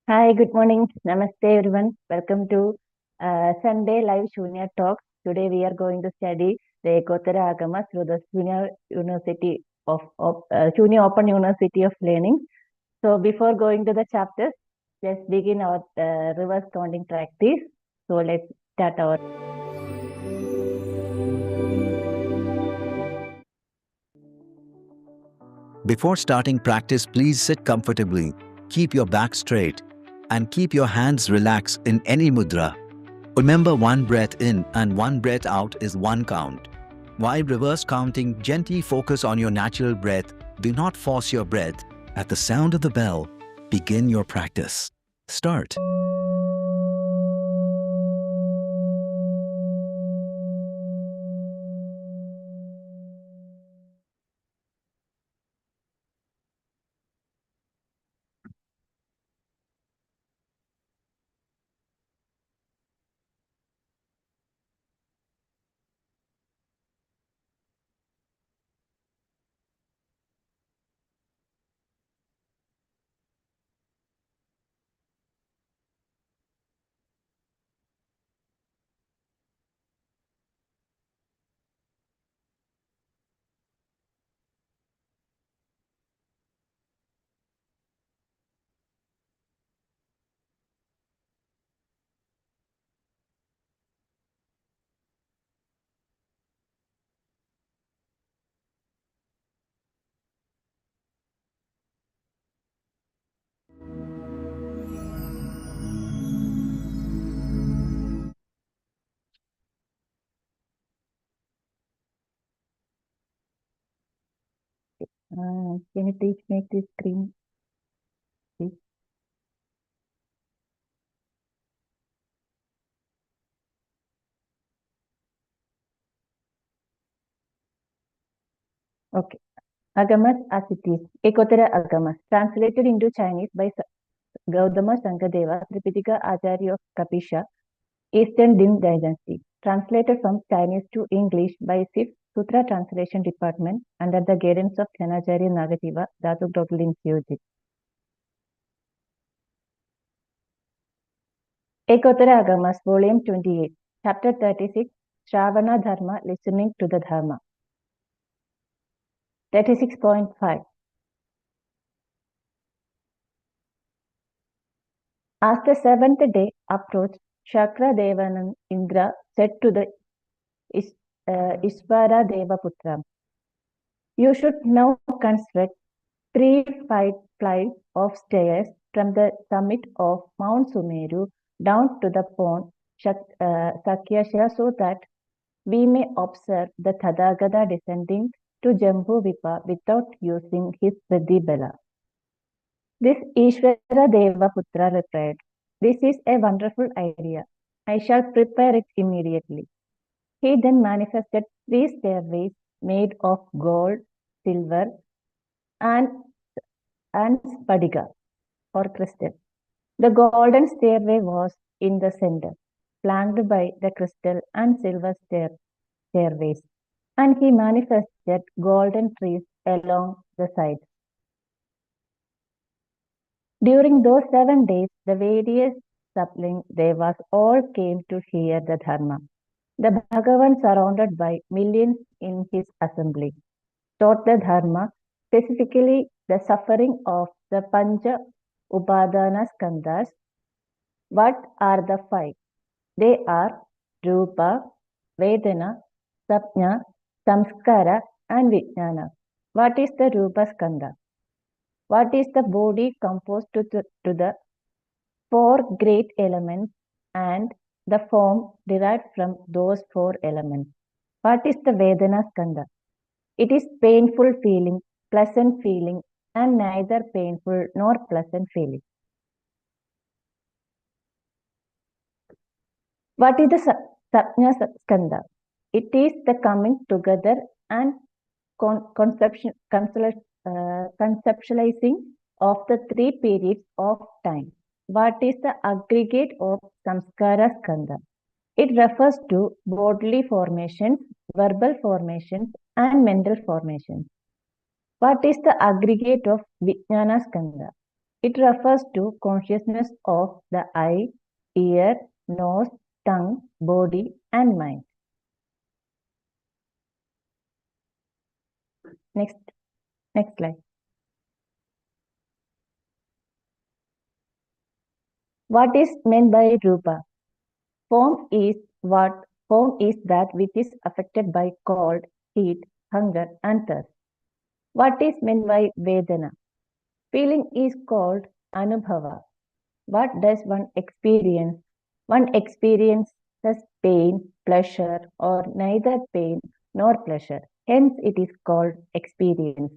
Hi, good morning. Namaste, everyone. Welcome to Sunday Live Shunya Talks. Today we are going to study the Ekotara Āgamas through the Shunya University Shunya Open University of Learning. So before going to the chapters, let's begin our reverse counting practice. So let's start our. Before starting practice, please sit comfortably, keep your back straight, and keep your hands relaxed in any mudra. Remember, one breath in and one breath out is one count. While reverse counting, gently focus on your natural breath. Do not force your breath. At the sound of the bell, begin your practice. Start. Can you please make this screen, please? Okay. Agamas as it is. Ekotara Agamas. Translated into Chinese by Gautama Sankadeva, Tripitaka Acharya of Kapisha, Eastern Dim Dynasty. Translated from Chinese to English by SIF Sutra Translation Department under the guidance of Dhanacharya Nagativa, Dhatu Total in CUG. Ekotara Agamas, Volume 28, Chapter 36, Shravana Dharma, Listening to the Dharma. 36.5. As the seventh day approached, Shakra Devanan Indra said to the Ishvara Devaputra, "You should now construct 3 flights of stairs from the summit of Mount Sumeru down to the pond Sakyasha so that we may observe the Tathagata descending to Jambu Vipa without using his Pradibala." This Ishvara Devaputra replied, "This is a wonderful idea. I shall prepare it immediately." He then manifested 3 stairways made of gold, silver, and spadiga or crystal. The golden stairway was in the center, flanked by the crystal and silver stairways, and he manifested golden trees along the sides. During those 7 days, the various suckling devas all came to hear the Dharma. The Bhagavan, surrounded by millions in his assembly, taught the Dharma, specifically the suffering of the Pancha Upadana Skandhas. What are the 5? They are Rupa, Vedana, Sapna, Samskara, and Vijnana. What is the Rupa Skandha? What is the body composed to the 4 great elements and the form derived from those 4 elements? What is the Vedana Skandha? It is painful feeling, pleasant feeling, and neither painful nor pleasant feeling. What is the Sapna Skandha? It is the coming together and conceptualizing of the 3 periods of time. What is the aggregate of Samskara Skandha? It refers to bodily formations, verbal formations, and mental formations. What is the aggregate of Vijnana Skandha? It refers to consciousness of the eye, ear, nose, tongue, body, and mind. Next slide. What is meant by Rupa? Form is that which is affected by cold, heat, hunger, and thirst. What is meant by Vedana? Feeling is called Anubhava. What does one experience? One experiences pain, pleasure, or neither pain nor pleasure. Hence, it is called experience.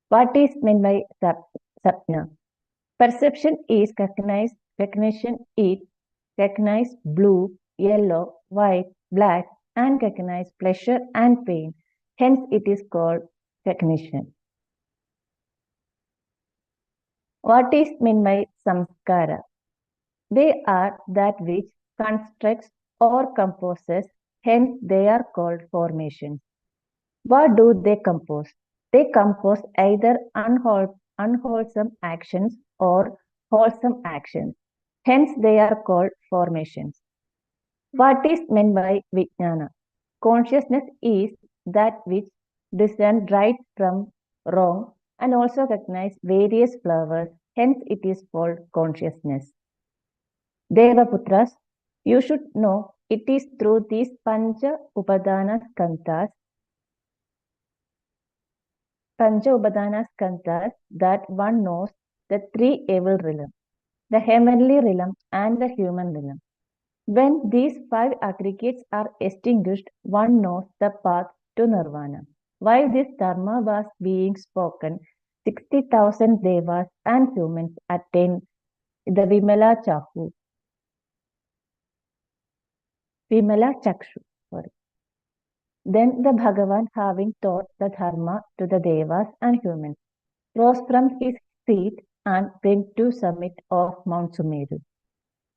What is meant by sapna? Perception is recognition is recognize blue, yellow, white, black, and recognize pleasure and pain. Hence, it is called recognition. What is meant by samskara? They are that which constructs or composes, hence they are called formations. What do they compose? They compose either unwholesome actions or wholesome actions. Hence they are called formations. What is meant by Vijnana? Consciousness is that which discerns right from wrong and also recognizes various flowers. Hence it is called consciousness. Devaputras, you should know it is through these Pancha Upadana Skandhas that one knows the three evil realms, the heavenly realm and the human realm. When these five aggregates are extinguished, one knows the path to nirvana. While this dharma was being spoken, 60,000 devas and humans attained the Vimala Chakshu. Then the Bhagavan, having taught the dharma to the devas and humans, rose from his seat and went to summit of Mount Sumeru,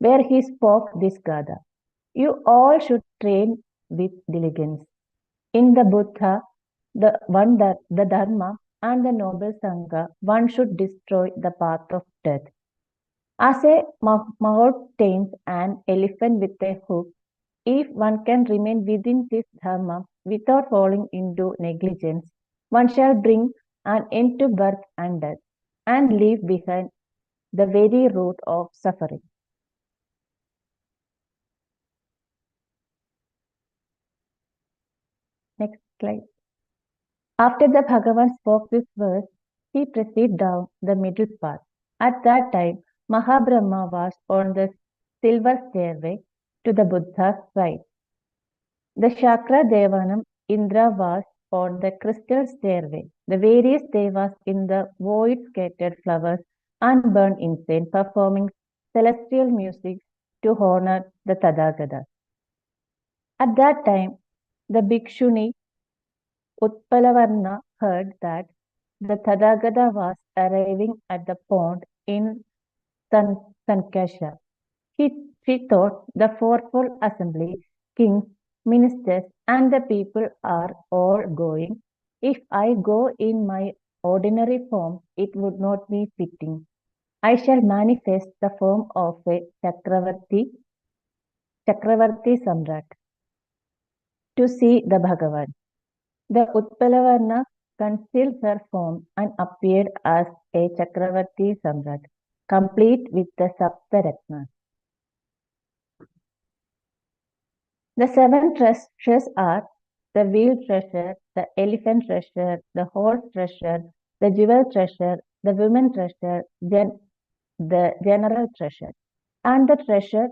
where he spoke this Gada. You all should train with diligence. In the Buddha, the Dharma, and the noble Sangha, one should destroy the path of death. As a Mahout tames an elephant with a hook, if one can remain within this Dharma without falling into negligence, one shall bring an end to birth and death and leave behind the very root of suffering. Next slide. After the Bhagavan spoke this verse, he proceeded down the middle path. At that time, Mahabrahma was on the silver stairway to the Buddha's right. The Shakra Devanam Indra was on the crystal stairway. The various devas in the void scattered flowers and burned incense, performing celestial music to honor the Tathagata. At that time, the Bhikshuni Utpalavarna heard that the Tathagata was arriving at the pond in Sankasha. She thought the fourfold assembly, kings, ministers, and the people are all going. If I go in my ordinary form, it would not be fitting. I shall manifest the form of a Chakravarti Samrat to see the Bhagavan. The Utpalavarna concealed her form and appeared as a Chakravarti Samrat, complete with the Saptaratnas. The seven treasures are the wheel treasure, the elephant treasure, the horse treasure, the jewel treasure, the women treasure, the general treasure, and the treasure.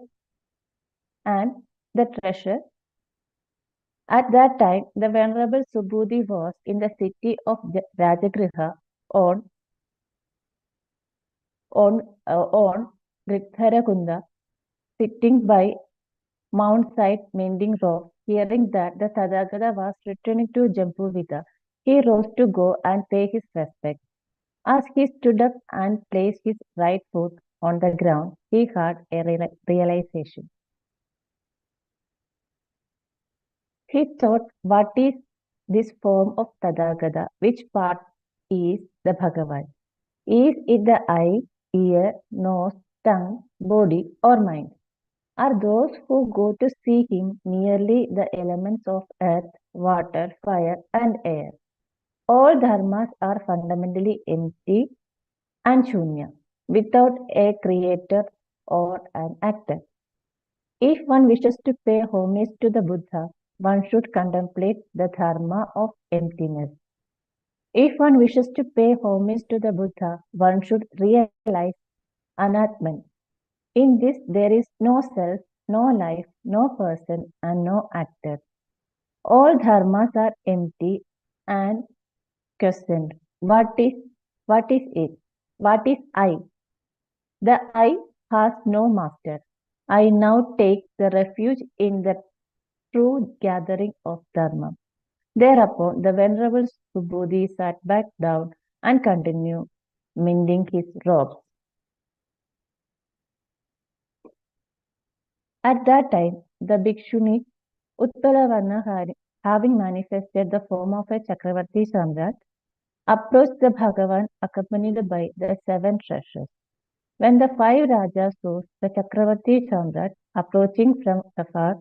At that time, the Venerable Subudhi was in the city of Rajagriha on Gridharakunda, sitting by Mount side mending rock. Hearing that the Tathagata was returning to Jambuvida, he rose to go and pay his respect. As he stood up and placed his right foot on the ground, he had a realization. He thought, what is this form of Tathagata? Which part is the Bhagavan? Is it the eye, ear, nose, tongue, body, or mind, are those who go to see him merely the elements of earth, water, fire, and air. All dharmas are fundamentally empty and shunya, without a creator or an actor. If one wishes to pay homage to the Buddha, one should contemplate the dharma of emptiness. If one wishes to pay homage to the Buddha, one should realize anatman. In this, there is no self, no life, no person, and no actor. All dharmas are empty and questioned. What is it? What is I? The I has no master. I now take the refuge in the true gathering of Dharma. Thereupon, the Venerable Subodhi sat back down and continued mending his robes. At that time, the Bhikshuni Uttalavarna, having manifested the form of a Chakravarti Samrat, approached the Bhagavan accompanied by the 7 treasures. When the 5 Rajas saw the Chakravarti Samrat approaching from afar,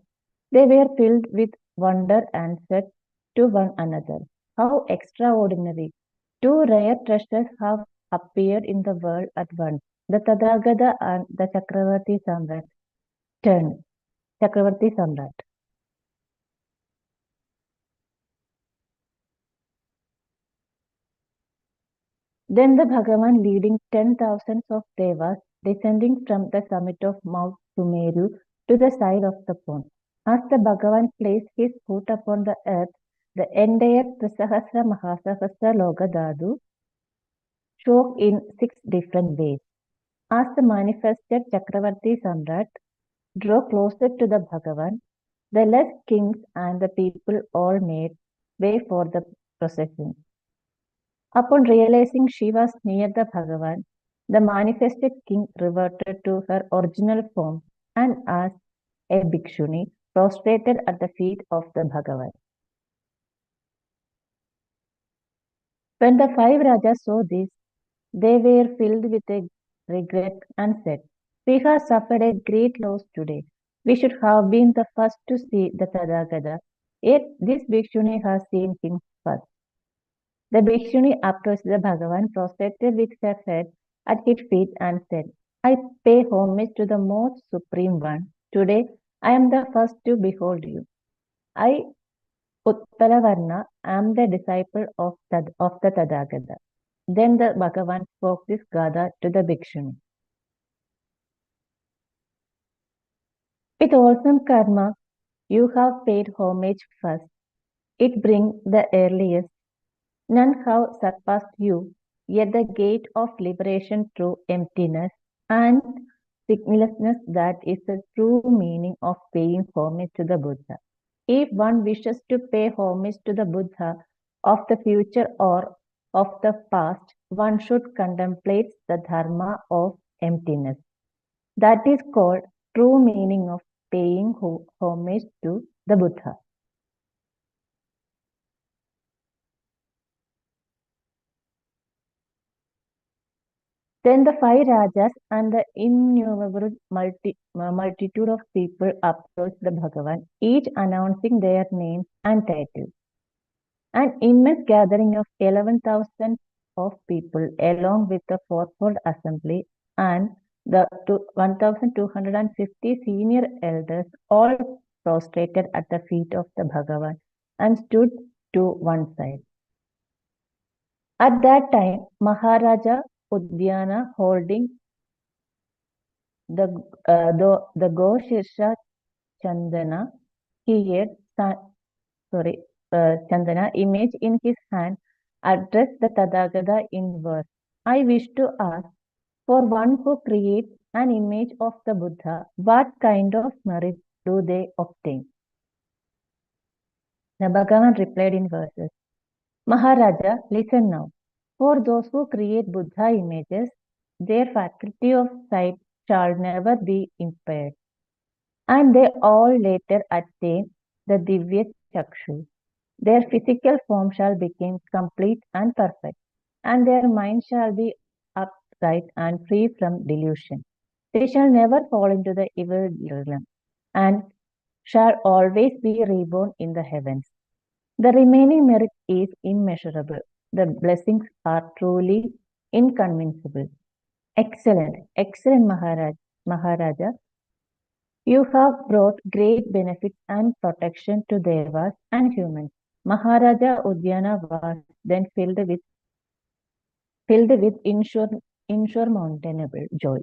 they were filled with wonder and said to one another, "How extraordinary! 2 rare treasures have appeared in the world at once, the Tathagata and the Chakravarti Samrat." Turn, Chakravarti Samrat. Then the Bhagavan, leading 10,000s of devas, descending from the summit of Mount Sumeru to the side of the pond. As the Bhagavan placed his foot upon the earth, the entire Trisahasra Mahasahasra Logadadu shook in 6 different ways. As the manifested Chakravarti Samrat drew closer to the Bhagavan, the less kings and the people all made way for the procession. Upon realizing she was near the Bhagavan, the manifested king reverted to her original form and as a bhikshuni prostrated at the feet of the Bhagavan. When the 5 Rajas saw this, they were filled with a regret and said, "We have suffered a great loss today. We should have been the first to see the Tathagata, yet this bhikshuni has seen him first." The bhikshuni approached the Bhagavan, prostrated with her head at his feet, and said, "I pay homage to the most supreme one. Today I am the first to behold you. I, Uttalavarna, am the disciple of the Tathagata." Then the Bhagavan spoke this Gada to the bhikshuni. With wholesome karma, you have paid homage first. It brings the earliest. None have surpassed you, yet the gate of liberation through emptiness and signlessness, that is the true meaning of paying homage to the Buddha. If one wishes to pay homage to the Buddha of the future or of the past, one should contemplate the dharma of emptiness. That is called true meaning of paying homage to the Buddha. Then the 5 Rajas and the innumerable multitude of people approached the Bhagavan, each announcing their names and titles. An immense gathering of 11,000 of people, along with the fourfold assembly and the 1,250 senior elders, all prostrated at the feet of the Bhagavan and stood to one side. At that time, Maharaja Udyana, holding the Goshirsha Chandana, Chandana image in his hand, addressed the Tathagata in verse. "I wish to ask, for one who creates an image of the Buddha, what kind of merit do they obtain?" The Bhagavan replied in verses, "Maharaja, listen now. For those who create Buddha images, their faculty of sight shall never be impaired, and they all later attain the Divya Chakshu. Their physical form shall become complete and perfect, and their mind shall be right and free from delusion. They shall never fall into the evil realm and shall always be reborn in the heavens. The remaining merit is immeasurable. The blessings are truly inconceivable. Excellent, excellent Maharaja. You have brought great benefits and protection to Devas and humans. Maharaja Udyana was then filled with insurmountable joy.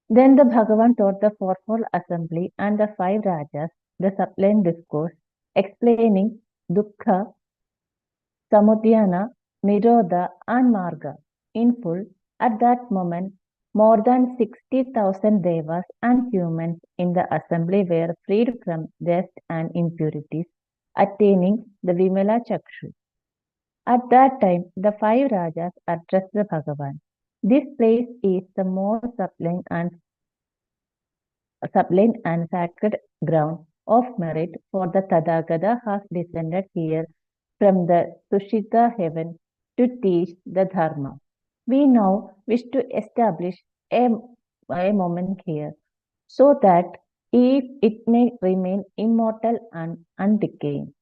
Then the Bhagavan taught the fourfold assembly and the five Rajas the sublime discourse explaining Dukkha, Samudhyana, Nirodha, and Marga in full. At that moment, more than 60,000 devas and humans in the assembly were freed from dust and impurities, attaining the Vimala Chakshu. At that time, the five Rajas addressed the Bhagavan. This place is the most sublime and sacred ground of merit, for the Tathagata has descended here from the Sushita heaven to teach the Dharma. We now wish to establish a moment here so that if it may remain immortal and undecaying.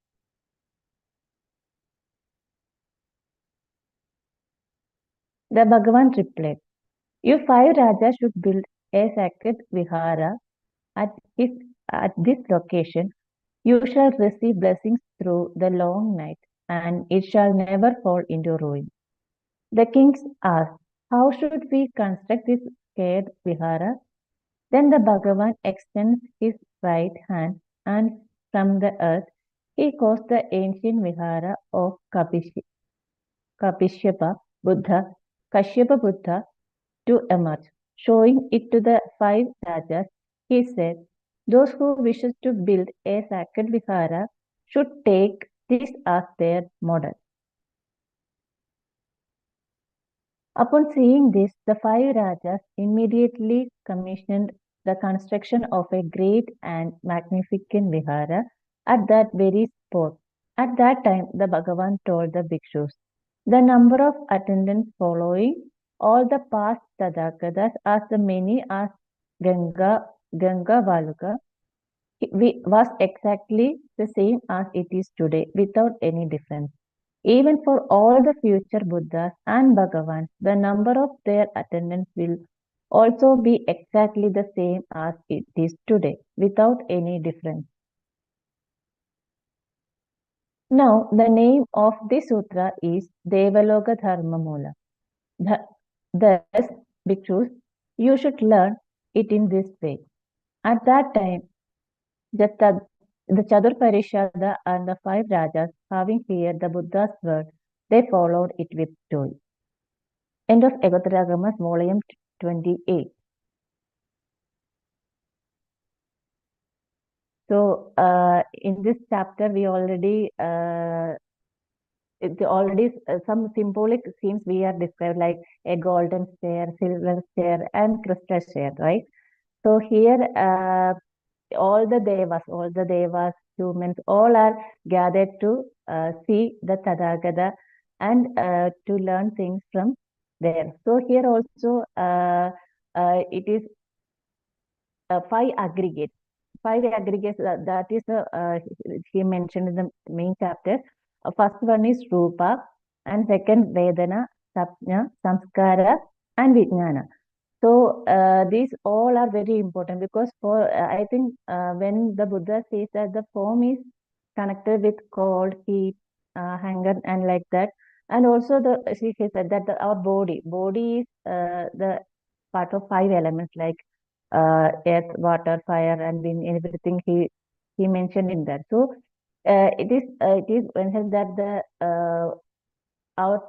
The Bhagavan replied, "You five Rajas should build a sacred vihara at, his, at this location. You shall receive blessings through the long night, and it shall never fall into ruin." The kings asked, "How should we construct this sacred vihara?" Then the Bhagavan extends his right hand, and from the earth he caused the ancient vihara of Kashyapa Buddha to emerge. Showing it to the five rajas, he said, "Those who wishes to build a sacred vihara should take this as their model." Upon seeing this, the five rajas immediately commissioned the construction of a great and magnificent vihara at that very spot. At that time, the Bhagavan told the bhikshus, "The number of attendants following all the past Tathagatas as the many as Ganga Valuka was exactly the same as it is today, without any difference. Even for all the future Buddhas and Bhagavans, the number of their attendants will also be exactly the same as it is today, without any difference." Now, the name of this sutra is Devaloka Dharma Mula. Thus, bhikshus, you should learn it in this way. At that time, the Chatur Parishada and the five Rajas, having heard the Buddha's word, they followed it with joy. End of Ekotara Āgamas, volume 28. So, in this chapter, we already some symbolic themes we are described, like a golden stair, silver stair, and crystal stair, right? So here, all the devas, humans, all are gathered to see the Tathagata and to learn things from there. So here also, it is five aggregates. That is he mentioned in the main chapter. First one is Rupa, and second Vedana, Sapna, Samskara, and Vijnana. So these all are very important, because for I think when the Buddha says that the form is connected with cold, heat, hunger, and like that, and also he said that our body is the part of five elements, like earth, water, fire, and wind, everything he mentioned in that. So it is mentioned that our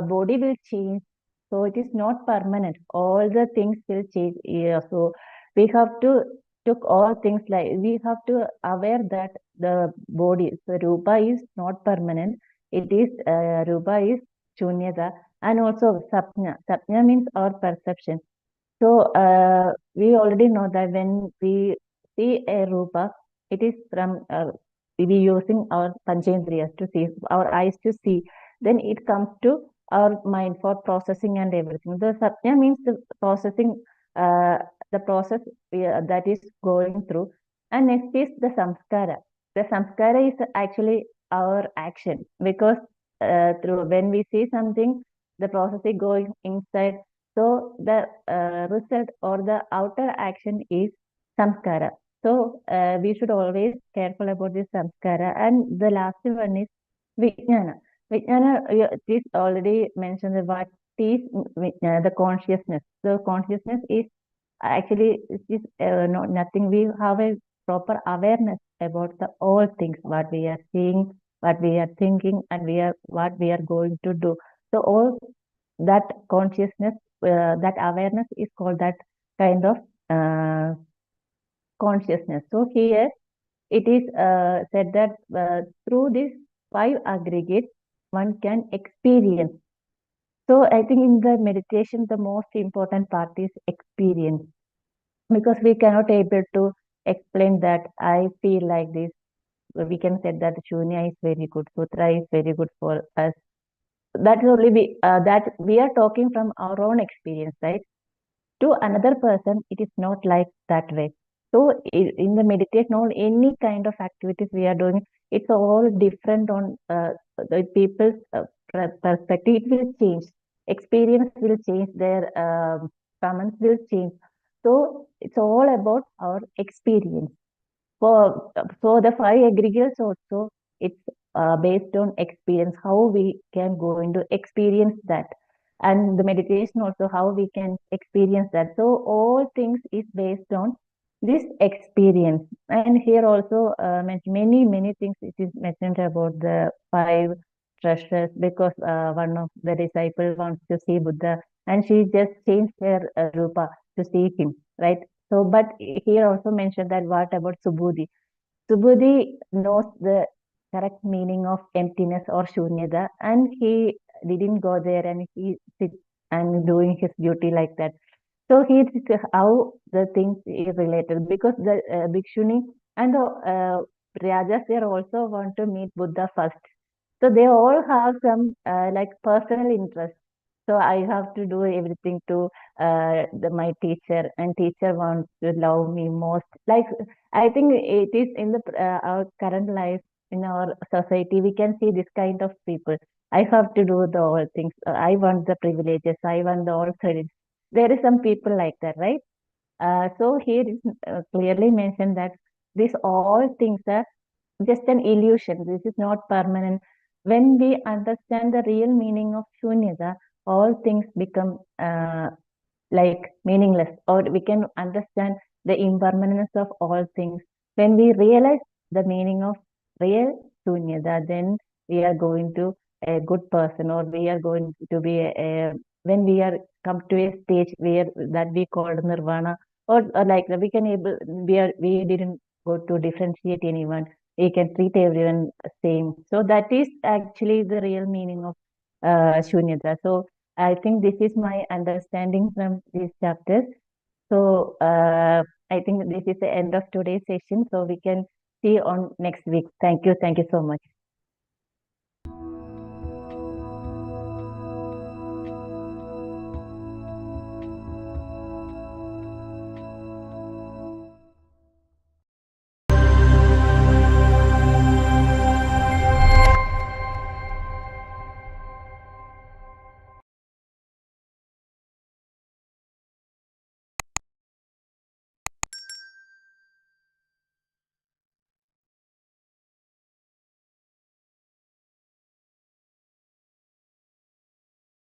body will change, so it is not permanent. All the things will change. Yeah, so we have to took all things, like we have to aware that the body, so rupa is not permanent. It is rupa is shunyata, and also sapna. Sapna means our perception. So we already know that when we see a rupa, it is from we using our panchendriyas to see, our eyes to see. then it comes to our mind for processing and everything. The satya means the processing, the process that is going through. And next is the samskara. The samskara is actually our action, because through when we see something, the process is going inside. So the result or the outer action is samskara. So we should always careful about this samskara. And the last one is vijnana. Vijnana, it is already mentioned that what is vijnana, the consciousness. The consciousness is actually it is not nothing. We have a proper awareness about the all things, what we are seeing, what we are thinking, and what we are going to do. So all that consciousness, that awareness is called that kind of uh, consciousness. So here it is said that through these five aggregates, one can experience. So I think in the meditation, the most important part is experience, because we cannot able to explain that I feel like this. We can say that Shunya is very good, Sutra is very good for us. That only that we are talking from our own experience, right? To another person, it is not like that way. So in the meditation or any kind of activities we are doing, it's all different on the people's perspective. It will change, experience will change, their comments will change. So it's all about our experience. For the five aggregates also, it's based on experience, how we can go into experience that. And the meditation also, how we can experience that. So all things is based on this experience. And here also many things it is mentioned about the five treasures, because one of the disciple wants to see Buddha, and she just changed her rupa to see him, right? So, but here also mentioned that what about Subudhi? Subudhi knows the correct meaning of emptiness or shunyata, and he didn't go there, and he sit and doing his duty like that. So he how the things is related, because the bhikshuni and the rajas, they also want to meet Buddha first. So they all have some like personal interest. So I have to do everything to my teacher, and teacher wants to love me most. Like I think it is in the our current life, in our society, we can see this kind of people. I have to do the all things. I want the privileges. I want the all credits. There is some people like that, right? So here is clearly mentioned that these all things are just an illusion. This is not permanent. When we understand the real meaning of shunyata, all things become like meaningless, or we can understand the impermanence of all things. When we realize the meaning of real shunyata, then we are going to a good person, or we are going to be when we are come to a stage where that we call nirvana, or like we can able we didn't go to differentiate anyone, we can treat everyone same. So that is actually the real meaning of shunyata. So I think this is my understanding from these chapters. So I think this is the end of today's session. So we can see on next week. Thank you. Thank you so much.